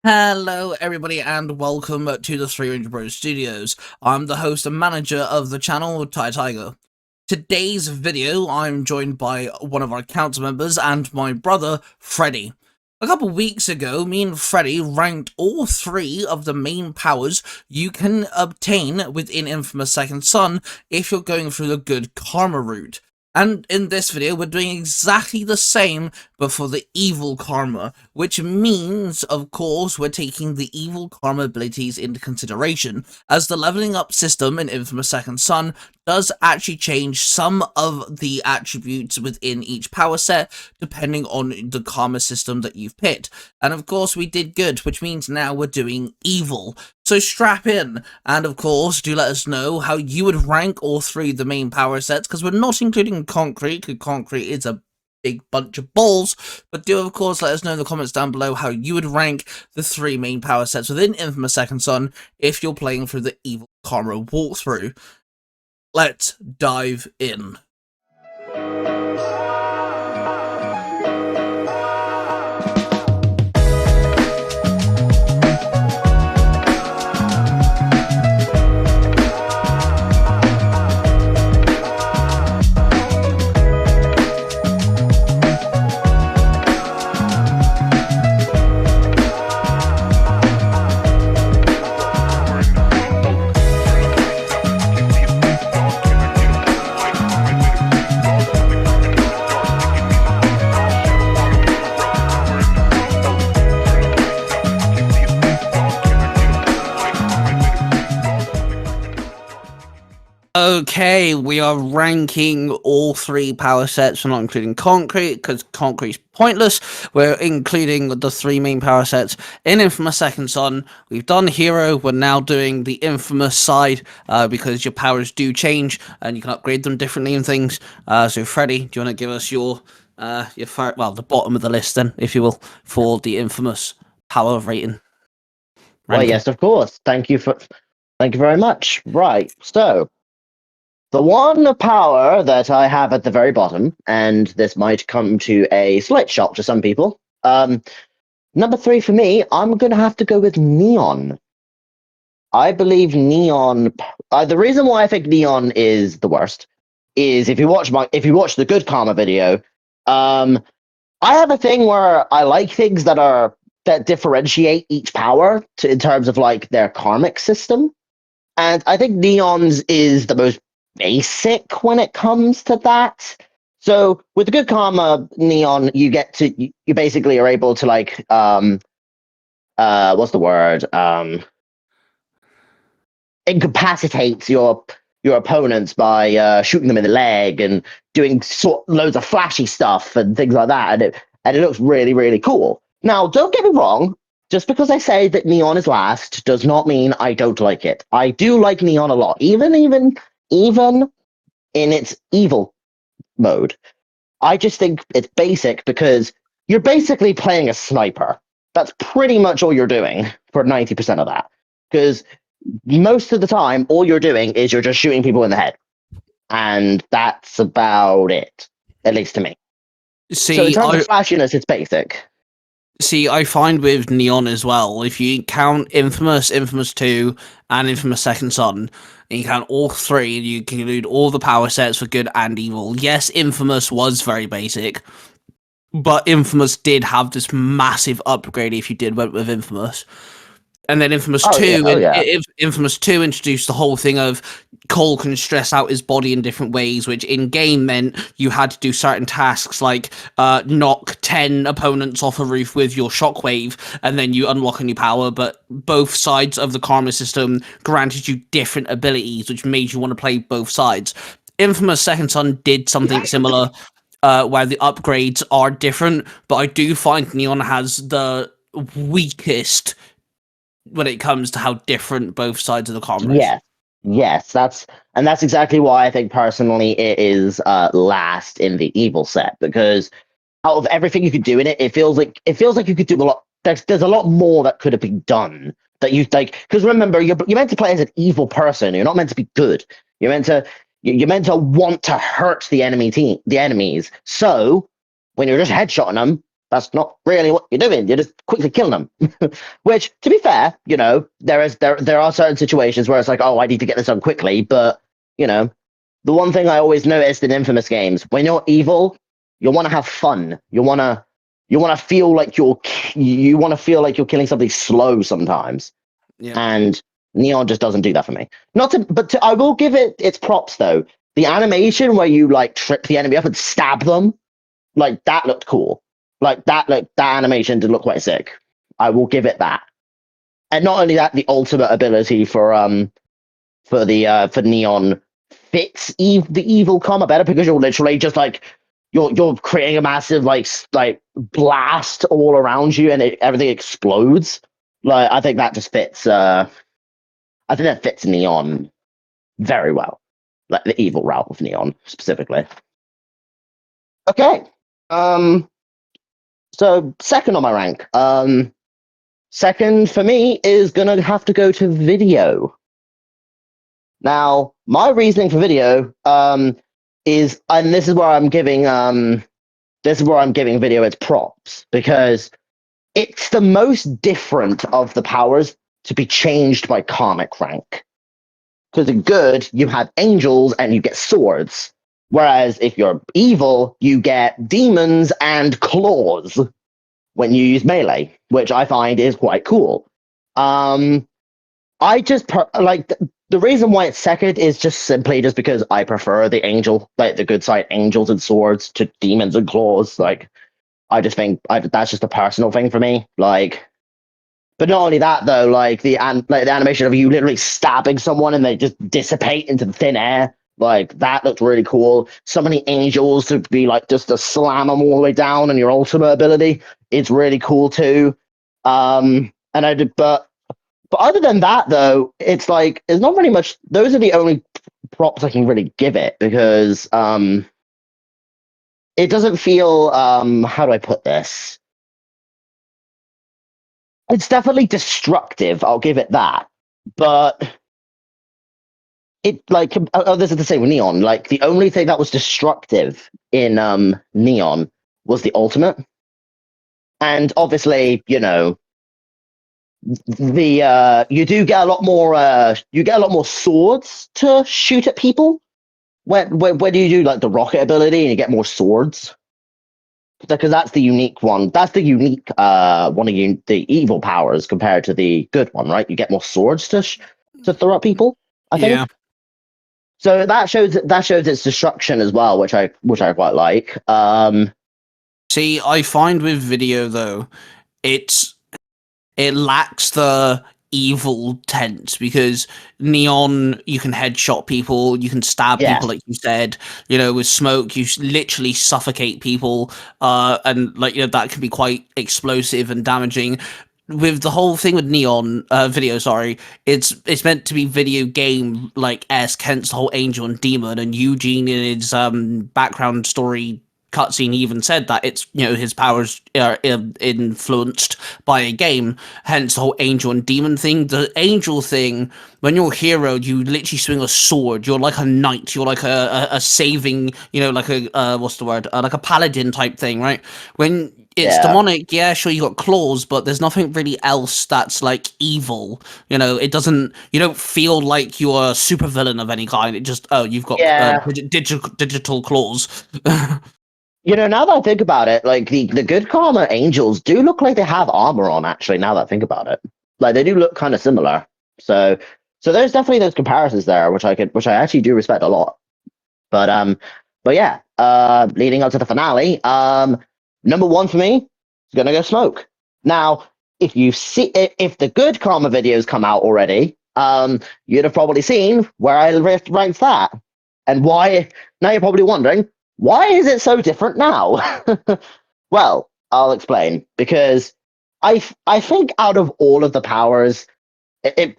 Hello, everybody, and welcome to the 300 Bros Studios. I'm the host and manager of the channel, Tai Tiger. Today's video, I'm joined by one of our council members and my brother, Freddy. A couple weeks ago, me and Freddy ranked all three of the main powers you can obtain within inFamous Second Son if you're going through the good karma route. And in this video, we're doing exactly the same, but for the evil karma, which means, of course, we're taking the evil karma abilities into consideration, as the leveling up system in inFamous Second Son does actually change some of the attributes within each power set, depending on the karma system that you've picked. And of course, we did good, which means now we're doing evil. So strap in, and of course, do let us know how you would rank all three of the main power sets, because we're not including concrete, because concrete is a big bunch of balls, but do of course let us know in the comments down below how you would rank the three main power sets within inFamous Second Son if you're playing through the evil karma walkthrough. Let's dive in. Okay, we are ranking all three power sets. We're not including concrete because concrete's pointless. We're including the three main power sets in inFamous Second Son. We've done hero. We're now doing the inFamous side because your powers do change and you can upgrade them differently and things. So, Freddy, do you want to give us your the bottom of the list then, if you will, for the inFamous power rating? Well, yes, of course. Thank you very much. Right, so the one power that I have at the very bottom, and this might come to a slight shock to some people, number 3 for me, I'm going to have to go with Neon. I believe Neon. The reason why I think Neon is the worst is if you watch the Good Karma video, I have a thing where I like things that differentiate each power in terms of like their karmic system, and I think Neon's is the most basic when it comes to that. So with the Good Karma Neon, you basically are able to like what's the word? Incapacitate your opponents by shooting them in the leg and doing loads of flashy stuff and things like that, and it looks really, really cool. Now, don't get me wrong. Just because I say that Neon is last does not mean I don't like it. I do like Neon a lot, even in its evil mode. I just think it's basic because you're basically playing a sniper. That's pretty much all you're doing for 90% of that. Because most of the time, all you're doing is you're just shooting people in the head. And that's about it, at least to me. So in terms of flashiness, it's basic. See, I find with Neon as well, if you count inFamous, inFamous 2, and inFamous Second Son, and you count all three, and you can include all the power sets for good and evil. Yes, inFamous was very basic, but inFamous did have this massive upgrade if you did went with inFamous. And then inFamous 2, inFamous 2 introduced the whole thing of Cole can stress out his body in different ways, which in game meant you had to do certain tasks like knock 10 opponents off a roof with your shockwave, and then you unlock a new power. But both sides of the karma system granted you different abilities, which made you want to play both sides. inFamous Second Son did something similar, where the upgrades are different, but I do find Neon has the weakest when it comes to how different both sides of the karma is. Yes, that's exactly why I think personally it is last in the evil set, because out of everything you could do in it, it feels like you could do a lot. There's a lot more that could have been done that you like. Because remember, you're meant to play as an evil person. You're not meant to be good. You're meant to want to hurt the enemies. So when you're just headshotting them, That's not really what you're doing. You're just quickly killing them. Which, to be fair, there are certain situations where it's like, oh, I need to get this done quickly. But the one thing I always noticed in inFamous games, when you're evil, you want to have fun. You want to feel like you want to feel like you're killing something slow sometimes. Yeah. And Neon just doesn't do that for me. I will give it its props though. The animation where you like trip the enemy up and stab them, like that looked cool. Like that animation did look quite sick. I will give it that. And not only that, the ultimate ability for Neon fits the evil karma better because you're literally just like you're creating a massive like blast all around you and everything explodes. Like I think that just fits. I think that fits Neon very well, like the evil route of Neon specifically. Okay. So second on my rank. Second for me is gonna have to go to video. Now, my reasoning for video is, and this is where I'm giving video its props because it's the most different of the powers to be changed by karmic rank. Because in good, you have angels and you get swords. Whereas if you're evil, you get demons and claws when you use melee, which I find is quite cool. I just the reason why it's second is just simply just because I prefer the angel, like the good side angels and swords to demons and claws. Like I just think that's just a personal thing for me. Like, but not only that though, like the animation of you literally stabbing someone and they just dissipate into thin air. Like that looked really cool. So many angels to be like just to slam them all the way down, and your ultimate ability is really cool too. But other than that, though, it's like there's not really much. Those are the only props I can really give it because it doesn't feel. How do I put this? It's definitely destructive. I'll give it that, but this is the same with Neon. Like the only thing that was destructive in Neon was the ultimate, and obviously, you do get a lot more swords to shoot at people when you do like the rocket ability and you get more swords because that's the unique one. That's the unique one of the evil powers compared to the good one, right? You get more swords to throw at people. I think. So that shows its destruction as well, which I quite like. See, I find with video though, it lacks the evil tense because Neon, you can headshot people, you can stab people, like you said. With smoke, you literally suffocate people, and that can be quite explosive and damaging. With the whole thing with Neon video, sorry, it's meant to be video game esque, hence the whole angel and demon, and Eugene in his background story cutscene even said that it's his powers are influenced by a game, hence the whole angel and demon thing. The angel thing, when you're a hero, you literally swing a sword, you're like a knight, you're like a saving, like a what's the word, like a paladin type thing, right? When it's demonic, yeah, sure, you got claws, but there's nothing really else that's like evil. You don't feel like you're a super villain of any kind. It just, you've got digital claws. Now that I think about it, like the good karma angels do look like they have armor on. Actually, now that I think about it, like they do look kind of similar. So there's definitely those comparisons there, which I actually do respect a lot. But yeah, leading up to the finale, number one for me is gonna go Smoke. Now, if the good karma videos come out already, you'd have probably seen where I ranked that and why. Now you're probably wondering, why is it so different now? Well, I'll explain. Because I think out of all of the powers,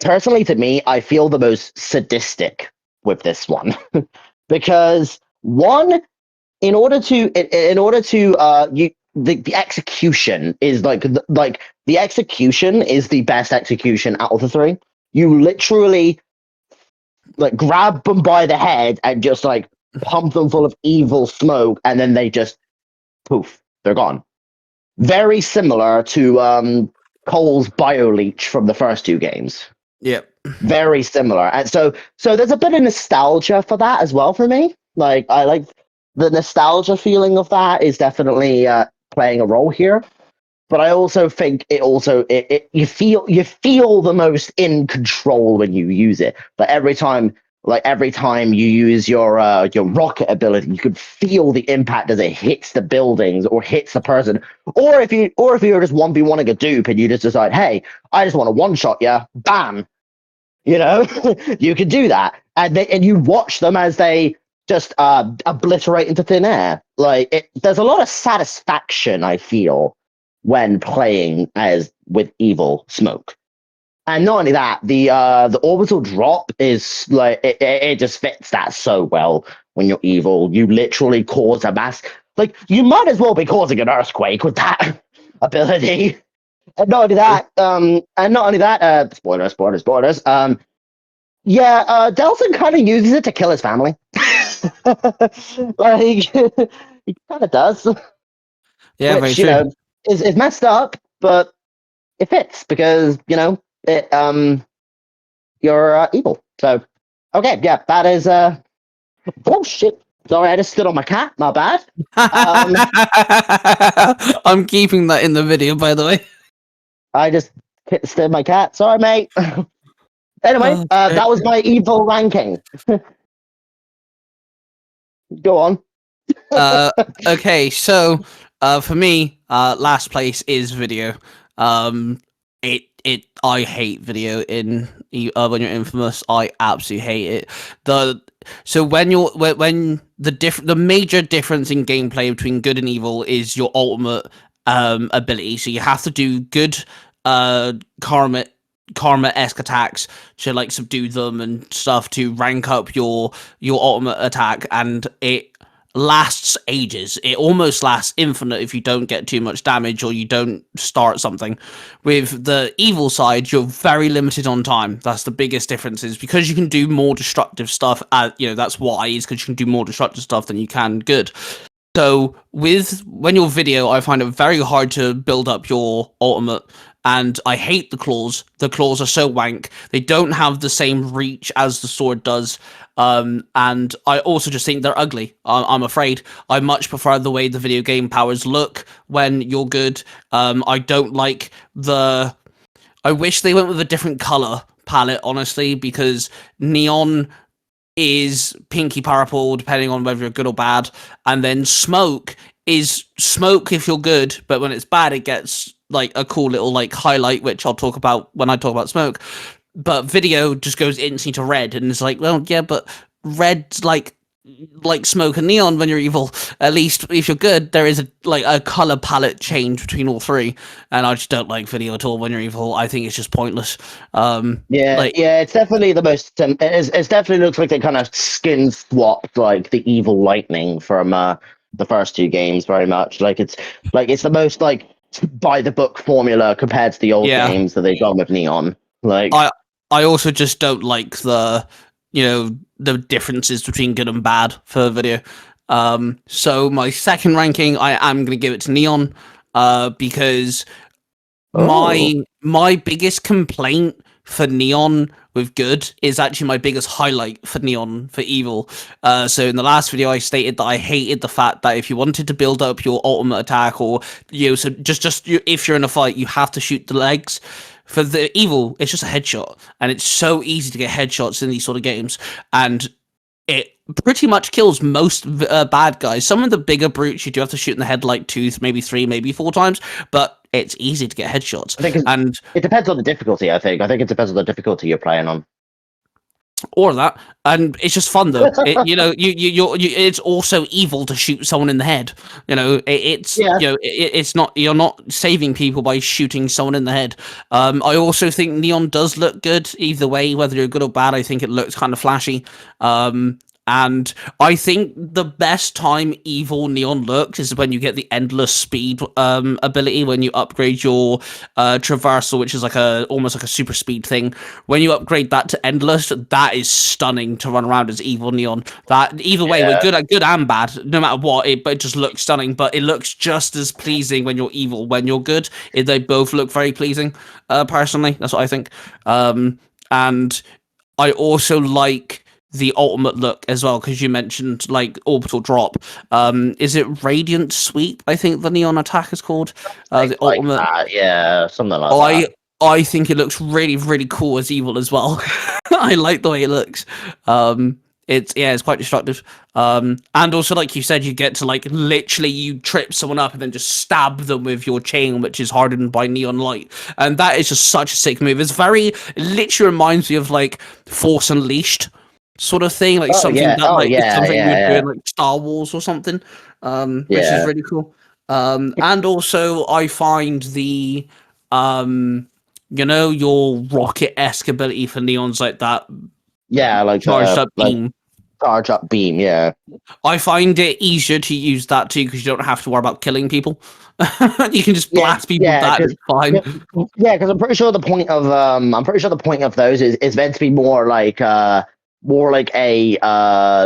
personally to me, I feel the most sadistic with this one. Because one, the execution is the execution is the best execution out of the three. You literally grab them by the head and just pump them full of evil smoke, and then they just poof, they're gone. very similar to Cole's BioLeech from the first two games. Yep. Very similar, and so there's a bit of nostalgia for that as well for me. Like I like the nostalgia feeling of that is definitely playing a role here. But I also think you feel the most in control when you use it. But every time you use your rocket ability, you can feel the impact as it hits the buildings or hits the person. Or if you're just 1v1ing a dupe and you just decide, hey, I just want to one shot you, bam, you know, you can do that, and you watch them as they just obliterate into thin air. There's a lot of satisfaction I feel when playing as with evil smoke. And not only that, the orbital drop is like it just fits that so well. When you're evil, you literally cause a mass. Like you might as well be causing an earthquake with that ability. And not only that, spoilers. Delson kind of uses it to kill his family. Like he kind of does. Yeah, Which, very true. is messed up, but it fits because you're evil. So okay, yeah, that is oh shit. Sorry, I just stood on my cat. My bad. I'm keeping that in the video, by the way. I just stood my cat. Sorry, mate. Anyway, that was my evil ranking. Go on. Okay, so for me, last place is video. I hate video in when you're inFamous. I absolutely hate it. The major difference in gameplay between good and evil is your ultimate ability. So you have to do good karma-esque attacks to like subdue them and stuff to rank up your ultimate attack, and it lasts ages. It almost lasts infinite if you don't get too much damage or you don't start something. With the evil side, you're very limited on time. That's the biggest difference, is because you can do more destructive stuff. That's why, is because you can do more destructive stuff than you can good. So when you're video, I find it very hard to build up your ultimate, and I hate the claws. The claws are so wank. They don't have the same reach as the sword does. And I also just think they're ugly. I'm afraid. I much prefer the way the video game powers look when you're good. I don't like I wish they went with a different color palette, honestly, because neon is pinky purple, depending on whether you're good or bad, and then smoke is smoke if you're good, but when it's bad, it gets like a cool little like highlight, which I'll talk about when I talk about smoke. But video just goes instantly to red, and it's like, well, yeah, but red's like smoke and neon when you're evil. At least if you're good, there is a color palette change between all three, and I just don't like video at all when you're evil. I think it's just pointless. It's definitely the most. It definitely looks like they kind of skin swapped like the evil lightning from the first two games very much. It's the most like by the book formula compared to the old games that they've gone with neon. I also just don't like the differences between good and bad for video. So my second ranking, I am going to give it to neon, because my biggest complaint for neon with good is actually my biggest highlight for neon for evil. So in the last video, I stated that I hated the fact that if you wanted to build up your ultimate attack, or if you're in a fight, you have to shoot the legs. For the evil, it's just a headshot, and it's so easy to get headshots in these sort of games, and it pretty much kills most bad guys. Some of the bigger brutes you do have to shoot in the head like 2, maybe 3, maybe 4 times, but it's easy to get headshots. And it depends on the difficulty. I think it depends on the difficulty you're playing on. Or that, and it's just fun though. It's also evil to shoot someone in the head. It's not, you're not saving people by shooting someone in the head. I also think neon does look good either way, whether you're good or bad. I think it looks kind of flashy. And I think the best time evil Neon looks is when you get the endless speed ability, when you upgrade your traversal, which is like almost like a super speed thing. When you upgrade that to endless, that is stunning to run around as evil Neon. That either way, we're good and bad, no matter what. But it just looks stunning. But it looks just as pleasing when you're evil. When you're good, they both look very pleasing. Personally, that's what I think. And I also like the ultimate look as well, because you mentioned like orbital drop. Is it radiant sweep? I think the neon attack is called. The ultimate. That, yeah, something like that. I think it looks really, really cool as evil as well. I like the way it looks. It's quite destructive. And also, like you said, you get to like literally you trip someone up and then just stab them with your chain, which is hardened by neon light, and that is just such a sick move. It literally reminds me of like Force Unleashed sort of thing, like something you would do in like Star Wars or something, which is really cool. And also I find the your rocket-esque ability for neons like that, like charged up beam. Charge up beam, yeah. I find it easier to use that too, because you don't have to worry about killing people. You can just blast people with that, it's fine. Yeah, because I'm pretty sure the point of those is meant to be more like a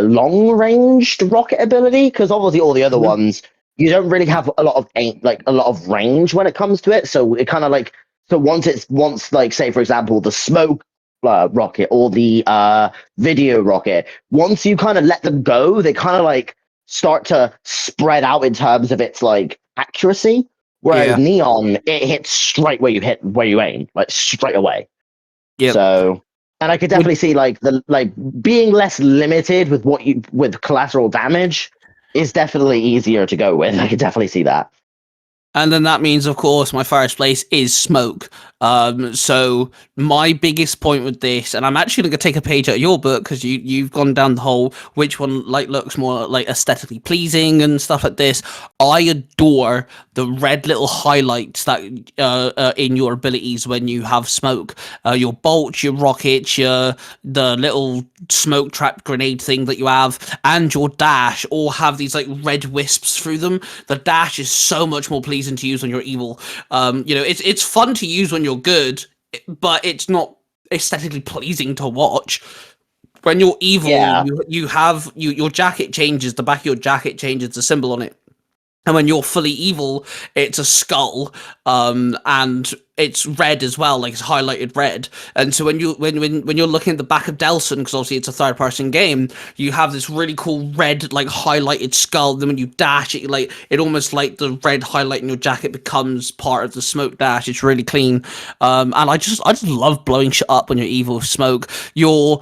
long ranged rocket ability, because obviously all the other ones you don't really have a lot of range when it comes to it. So it kind of like, once like, say for example, the smoke rocket or the video rocket, once you kind of let them go, they kind of like start to spread out in terms of its like accuracy. Whereas neon, it hits straight where you aim, like straight away. Yeah. So, and I could definitely see like being less limited with collateral damage is definitely easier to go with. I could definitely see that. And then that means, of course, my first place is smoke. So my biggest point with this, and I'm actually going to take a page out of your book, because you've gone down the whole which one like looks more like aesthetically pleasing and stuff like this. I adore the red little highlights that in your abilities when you have smoke. Your bolts, your rockets, the little smoke trap grenade thing that you have, and your dash all have these like red wisps through them. The dash is so much more pleasing to use when you're evil. It's fun to use when you're good, but it's not aesthetically pleasing to watch. When you're evil, your jacket changes, the back of your jacket changes the symbol on it. And when you're fully evil, it's a skull, and it's red as well, like it's highlighted red. And so when you're looking at the back of Delson, because obviously it's a third-person game, you have this really cool red, like highlighted skull. Then when you dash, it almost like the red highlight in your jacket becomes part of the smoke dash. It's really clean, and I just love blowing shit up when you're evil with smoke. Your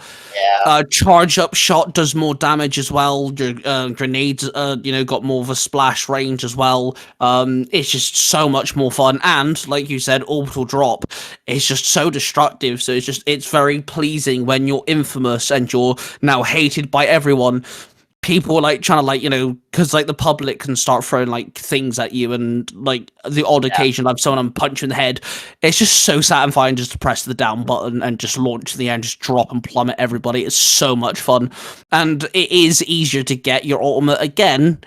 charge up shot does more damage as well. Your grenades, got more of a splash range as well. It's just so much more fun, and like you said, orbital drop is just so destructive. So it's very pleasing when you're infamous and you're now hated by everyone. People are like trying to like, because like the public can start throwing like things at you, and like the odd occasion have someone punch you in the head. It's just so satisfying just to press the down button and just launch to the end, just drop and plummet everybody. It's so much fun, and it is easier to get your ultimate again.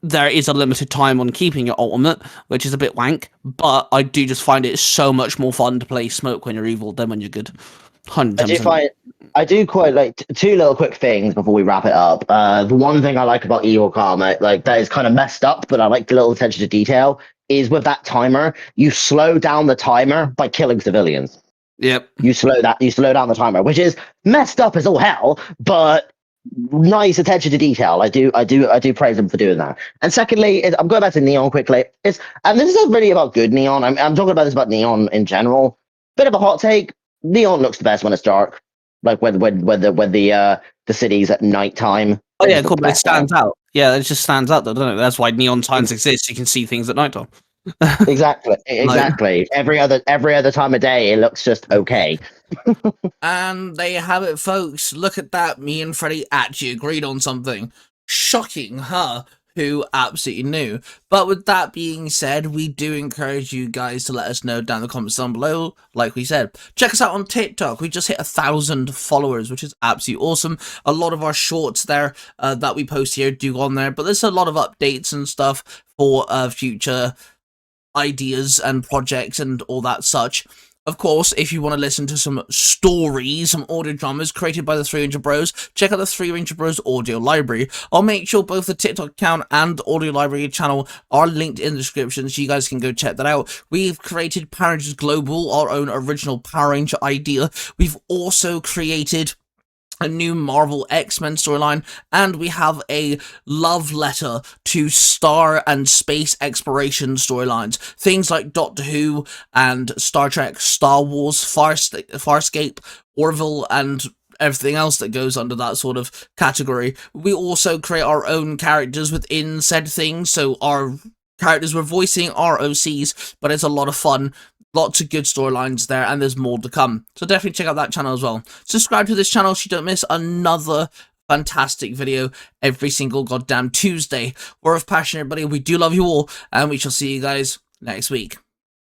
There is a limited time on keeping your ultimate, which is a bit wank, but I do just find it so much more fun to play smoke when you're evil than when you're good. 100%. I do quite like two little quick things before we wrap it up. The one thing I like about Evil Karma, like that is kind of messed up, but I like the little attention to detail, is with that timer, you slow down the timer by killing civilians. Yep. You slow down the timer, which is messed up as all hell, but nice attention to detail. I do praise them for doing that. And secondly, I'm going back to Neon quickly. And this isn't really about good Neon. I'm talking about this about Neon in general. Bit of a hot take. Neon looks the best when it's dark, like when the city's at nighttime. Oh yeah, cool. But it stands out. Yeah, it just stands out though, doesn't it? That's why neon signs exist. You can see things at nighttime. Exactly. Every other time of day, it looks just okay. And there you have it, folks. Look at that. Me and Freddie actually agreed on something. Shocking, huh? who absolutely knew? But with that being said, we do encourage you guys to let us know down in the comments down below. Like we said, check us out on TikTok. We just hit 1,000 followers, which is absolutely awesome. A lot of our shorts there that we post here do go on there, but there's a lot of updates and stuff for future ideas and projects and all that such. Of course, if you want to listen to some stories, some audio dramas created by the 300 Bros, check out the 300 Bros audio library. I'll make sure both the TikTok account and the audio library channel are linked in the description so you guys can go check that out. We've created Power Rangers Global, our own original Power Ranger idea. We've also created a new Marvel X-Men storyline, and we have a love letter to star and space exploration storylines. Things like Doctor Who and Star Trek, Star Wars, Farscape, Orville, and everything else that goes under that sort of category. We also create our own characters within said things, so our characters we're voicing are OCs, but it's a lot of fun. Lots of good storylines there, and there's more to come. So definitely check out that channel as well. Subscribe to this channel so you don't miss another fantastic video every single goddamn Tuesday. We're of passion, everybody. We do love you all, and we shall see you guys next week.